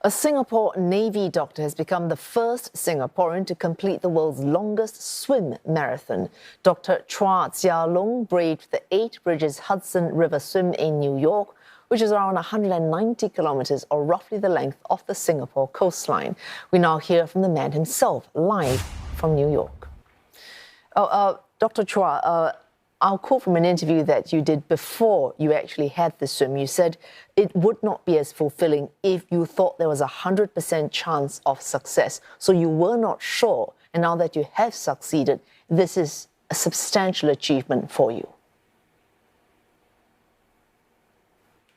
A Singapore Navy doctor has become the first Singaporean to complete the world's longest swim marathon. Dr. Chua Jia Long braved the 8 Bridges Hudson River swim in New York, which is around 190 kilometers, or roughly the length of the Singapore coastline. We now hear from the man himself, live from New York. Dr. Chua, I'll quote from an interview that you did before you actually had the swim. You said it would not be as fulfilling if you thought there was a 100% chance of success. So you were not sure. And now that you have succeeded, this is a substantial achievement for you.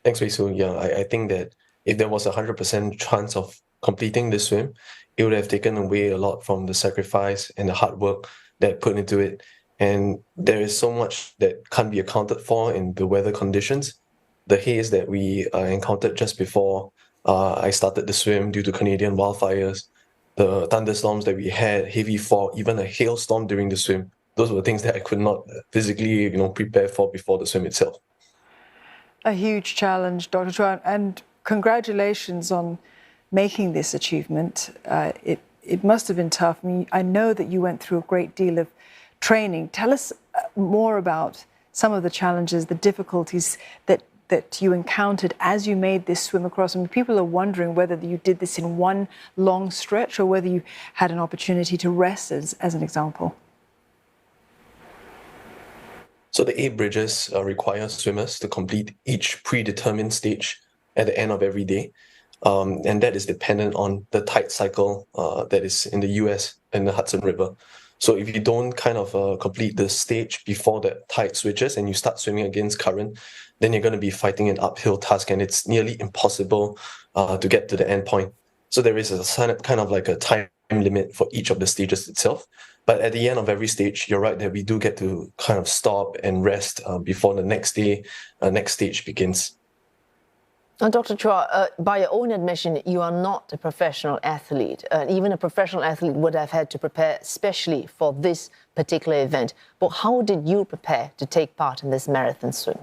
Thanks, Wei Su. Yeah, I think that if there was a 100% chance of completing the swim, it would have taken away a lot from the sacrifice and the hard work that put into it. And there is so much that can't be accounted for in the weather conditions. The haze that we encountered just before I started the swim due to Canadian wildfires, the thunderstorms that we had, heavy fog, even a hailstorm during the swim. Those were things that I could not physically, prepare for before the swim itself. A huge challenge, Dr. Chua, and congratulations on making this achievement. It must have been tough. I mean, I know that you went through a great deal of training. Tell us more about some of the challenges, the difficulties that you encountered as you made this swim across. I mean, people are wondering whether you did this in one long stretch or whether you had an opportunity to rest, as an example. So the 8 bridges require swimmers to complete each predetermined stage at the end of every day. And that is dependent on the tide cycle that is in the US and the Hudson River. So if you don't complete the stage before the tide switches and you start swimming against current, then you're going to be fighting an uphill task, and it's nearly impossible to get to the end point. So there is a kind of like a time limit for each of the stages itself. But at the end of every stage, you're right that we do get to kind of stop and rest before the next stage begins. Dr. Chua, by your own admission, you are not a professional athlete. Even a professional athlete would have had to prepare especially for this particular event. But how did you prepare to take part in this marathon swim?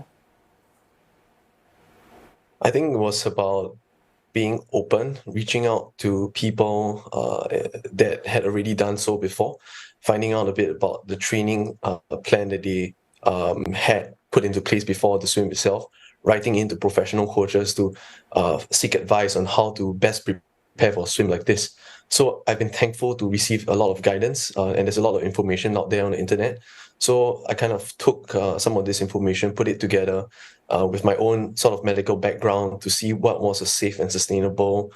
I think it was about being open, reaching out to people that had already done so before, finding out a bit about the training plan that they had put into place before the swim itself, writing into professional coaches to seek advice on how to best prepare for a swim like this. So I've been thankful to receive a lot of guidance, and there's a lot of information out there on the internet. So I kind of took some of this information, put it together with my own sort of medical background to see what was a safe and sustainable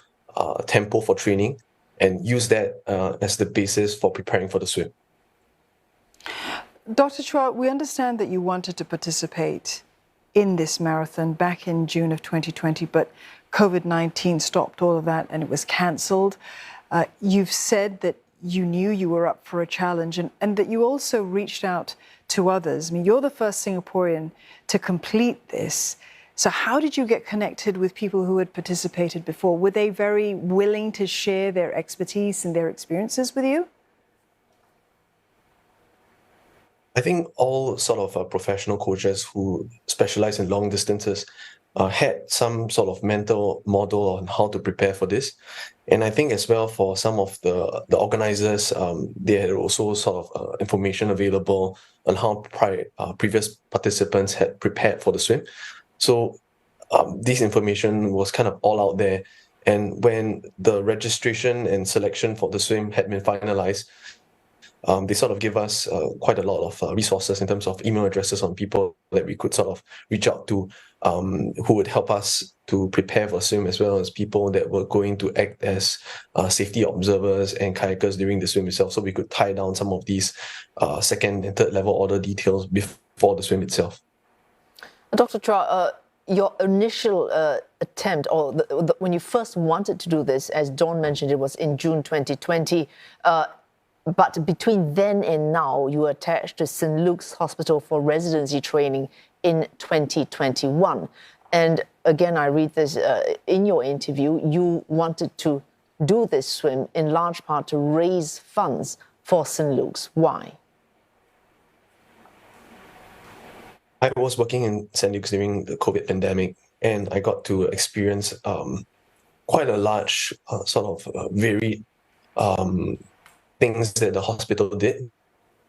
tempo for training, and use that as the basis for preparing for the swim. Dr. Chua, we understand that you wanted to participate in this marathon back in June of 2020, but COVID-19 stopped all of that and it was cancelled. You've said that you knew you were up for a challenge and that you also reached out to others. I mean, you're the first Singaporean to complete this. So how did you get connected with people who had participated before? Were they very willing to share their expertise and their experiences with you? I think all sort of professional coaches who specialize in long distances had some sort of mental model on how to prepare for this. And I think as well for some of the organizers, they had also sort of information available on how previous participants had prepared for the swim. So this information was kind of all out there. And when the registration and selection for the swim had been finalized, they sort of give us quite a lot of resources in terms of email addresses on people that we could sort of reach out to, who would help us to prepare for swim, as well as people that were going to act as safety observers and kayakers during the swim itself, so we could tie down some of these second and third level order details before the swim itself. Dr. Chua, your initial attempt, or when you first wanted to do this, as Dawn mentioned, it was in June 2020. But between then and now, you were attached to St. Luke's Hospital for residency training in 2021. And again, I read this in your interview, you wanted to do this swim in large part to raise funds for St. Luke's. Why? I was working in St. Luke's during the COVID pandemic, and I got to experience quite a large varied things that the hospital did,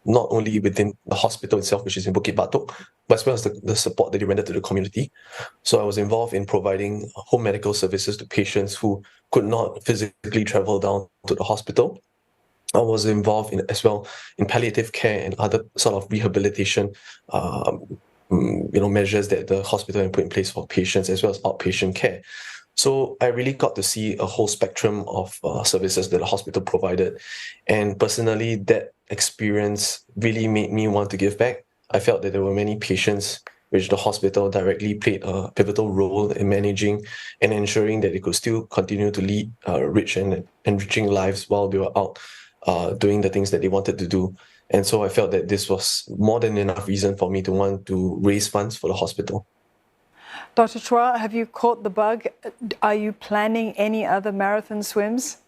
not only within the hospital itself, which is in Bukit Batok, but as well as the support that they rendered to the community. So I was involved in providing home medical services to patients who could not physically travel down to the hospital. I was involved as well in palliative care and other sort of rehabilitation measures that the hospital had put in place for patients, as well as outpatient care. So I really got to see a whole spectrum of services that the hospital provided. And personally, that experience really made me want to give back. I felt that there were many patients which the hospital directly played a pivotal role in managing and ensuring that they could still continue to lead rich and enriching lives while they were out doing the things that they wanted to do. And so I felt that this was more than enough reason for me to want to raise funds for the hospital. Dr. Chua, have you caught the bug? Are you planning any other marathon swims?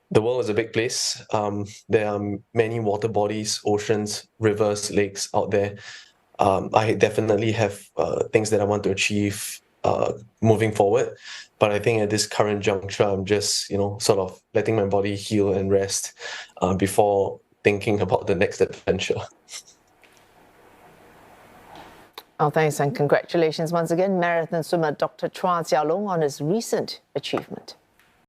The world is a big place. There are many water bodies, oceans, rivers, lakes out there. I definitely have things that I want to achieve moving forward. But I think at this current juncture, I'm just, sort of letting my body heal and rest before thinking about the next adventure. Oh, thanks and congratulations once again, marathon swimmer Dr. Chua Jia Long, on his recent achievement.